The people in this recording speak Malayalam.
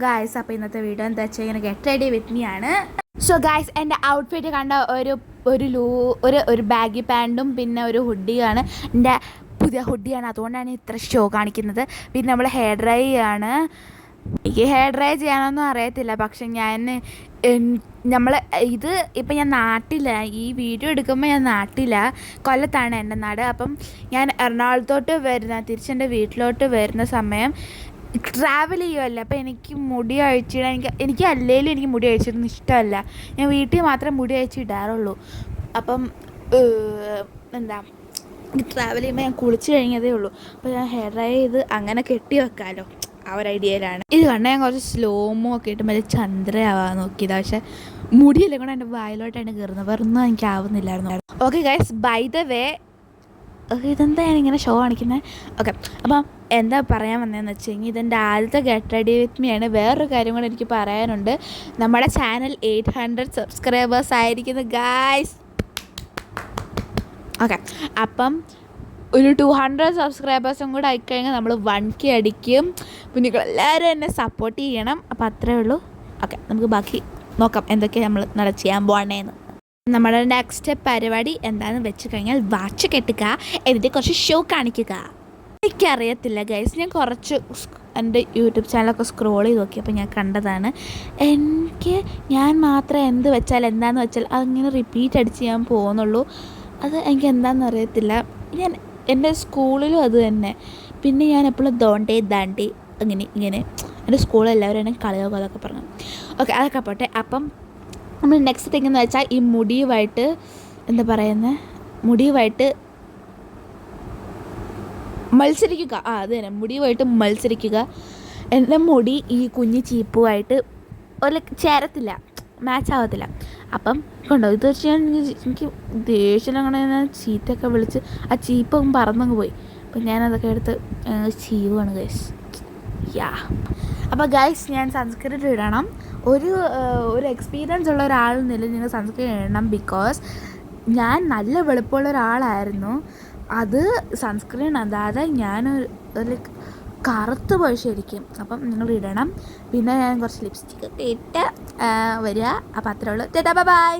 ഗായ്സ്, അപ്പോൾ ഇന്നത്തെ വീഡിയോ എന്താ വെച്ചാൽ ഇങ്ങനെ ഗെറ്റ് റെഡി വിത്ത് മീ ആണ്. സോ ഗായ്സ്, എൻ്റെ ഔട്ട്ഫിറ്റ് കണ്ട ഒരു ബാഗി പാൻറ്റും പിന്നെ ഒരു ഹുഡിയാണ്. എൻ്റെ പുതിയ ഹുഡിയാണ്, അതുകൊണ്ടാണ് ഇത്ര ഷോ കാണിക്കുന്നത്. പിന്നെ നമ്മൾ ഹെയർ ഡ്രൈ ആണ്. എനിക്ക് ഹെയർ ഡ്രൈ ചെയ്യാനൊന്നും അറിയത്തില്ല, പക്ഷെ നമ്മൾ ഇപ്പം ഞാൻ നാട്ടില, ഈ വീഡിയോ എടുക്കുമ്പോൾ ഞാൻ നാട്ടില, കൊല്ലത്താണ് എൻ്റെ നാട്. അപ്പം ഞാൻ എറണാകുളത്തോട്ട് തിരിച്ചെൻ്റെ വീട്ടിലോട്ട് വരുന്ന സമയം ട്രാവൽ ചെയ്യുമല്ലോ. അപ്പോൾ എനിക്ക് മുടി അഴിച്ചിടാൻ എനിക്ക് അല്ലെങ്കിലും എനിക്ക് മുടി അഴിച്ചിടുന്ന ഇഷ്ടമല്ല. ഞാൻ വീട്ടിൽ മാത്രമേ മുടി അഴിച്ചിടാറുള്ളൂ. അപ്പം എന്താ ട്രാവൽ ചെയ്യുമ്പോൾ ഞാൻ കുളിച്ച് കഴിഞ്ഞതേ ഉള്ളൂ. അപ്പോൾ ഞാൻ ഹെയർ ഡ്രൈ ചെയ്ത് അങ്ങനെ കെട്ടി വെക്കാമല്ലോ, ആ ഒരു ഐഡിയയിലാണ്. ഇത് കണ്ടാൽ ഞാൻ കുറച്ച് സ്ലോമോ ഒക്കെ ഇട്ട് മറ്റേ ചന്ദ്രയാവാൻ നോക്കിയത്, പക്ഷേ മുടിയെല്ലാം കൂടെ എൻ്റെ വായിലോട്ടാണ് കയറുന്നത്. വേറൊന്നും എനിക്ക് ആവുന്നില്ലായിരുന്നു. Okay guys, by the way, ഇതെന്താ ഞാനിങ്ങനെ ഷോ കാണിക്കുന്നത്? ഓക്കെ, അപ്പം എന്താ പറയാൻ വന്നതെന്ന് വെച്ച് കഴിഞ്ഞാൽ ഇതെൻ്റെ ആദ്യത്തെ ഗെറ്റ് റെഡി വിത്ത് മീ ആണ്. വേറൊരു കാര്യം കൂടെ എനിക്ക് പറയാനുണ്ട്. നമ്മുടെ ചാനൽ 800 സബ്സ്ക്രൈബേഴ്സ് ആയിരിക്കുന്നു ഗായ്സ്. ഓക്കെ, അപ്പം ഒരു 200 സബ്സ്ക്രൈബേഴ്സും കൂടെ ആയിക്കഴിഞ്ഞാൽ നമ്മൾ 1K അടിക്കും. പിന്നെ നിങ്ങളെല്ലാവരും എന്നെ സപ്പോർട്ട് ചെയ്യണം. അപ്പോൾ അത്രേ ഉള്ളൂ. ഓക്കെ, നമുക്ക് ബാക്കി നോക്കാം എന്തൊക്കെയാണ് നമ്മൾ ചെയ്യാൻ പോകണേന്ന്. നമ്മുടെ നെക്സ്റ്റ് പരിപാടി എന്താണെന്ന് വെച്ച് കഴിഞ്ഞാൽ വാച്ച് കെട്ടുക, എന്നിട്ട് കുറച്ച് ഷോ കാണിക്കുക. എനിക്കറിയത്തില്ല ഗൈസ്, ഞാൻ കുറച്ച് എൻ്റെ യൂട്യൂബ് ചാനലൊക്കെ സ്ക്രോൾ ചെയ്ത് നോക്കിയപ്പോൾ ഞാൻ കണ്ടതാണ്. ഞാൻ മാത്രം എന്ത് വെച്ചാൽ എന്താണെന്ന് വെച്ചാൽ അതിങ്ങനെ റിപ്പീറ്റ് അടിച്ച് ഞാൻ പോകുന്നുള്ളൂ. അത് എനിക്ക് എന്താണെന്ന് അറിയത്തില്ല. ഞാൻ എൻ്റെ സ്കൂളിലും അത് തന്നെ. പിന്നെ ഞാൻ എപ്പോഴും ദാണ്ടി ഇങ്ങനെ എൻ്റെ സ്കൂളിലെല്ലാവരും എന്നെ കളിയാക്കും, അതൊക്കെ പറഞ്ഞു. ഓക്കെ, അതൊക്കെ പോട്ടെ. അപ്പം നമ്മൾ നെക്സ്റ്റ് തിങ് എന്ന് വെച്ചാൽ ഈ മുടിയുമായിട്ട് എന്താ പറയുന്നത്, മുടിയുമായിട്ട് മത്സരിക്കുക. അത് തന്നെ, മുടിയുമായിട്ട് മത്സരിക്കുക. എൻ്റെ മുടി ഈ കുഞ്ഞ് ചീപ്പുമായിട്ട് ചേരത്തില്ല, മാച്ച് ആവത്തില്ല. അപ്പം കണ്ടോ, ഇത് വെച്ച് എനിക്ക് ദേഷ്യം അങ്ങനെ ചീത്തൊക്കെ വിളിച്ച് ആ ചീപ്പം പറന്നങ്ങ് പോയി. അപ്പം ഞാനതൊക്കെ എടുത്ത് ചീവാണ് ഗൈസ്. അപ്പോൾ ഗൈസ്, ഞാൻ സൺസ്ക്രീൻ ഇടണം. ഒരു എക്സ്പീരിയൻസ് ഉള്ള ഒരാളെന്നില്ല നിങ്ങൾ സൺസ്ക്രീൻ ഇടണം. ബിക്കോസ് ഞാൻ നല്ല വെളുപ്പമുള്ള ഒരാളായിരുന്നു. അത് സൺസ്ക്രീൻ അതാതെ ഒരു കറുത്ത് പോയി ശരിക്കും. അപ്പം നിങ്ങൾ ഇടണം. പിന്നെ ഞാൻ കുറച്ച് ലിപ്സ്റ്റിക്കൊക്കെ ഇട്ട് വരിക. അപ്പോൾ അത്രേ ഉള്ളൂ. ബൈ.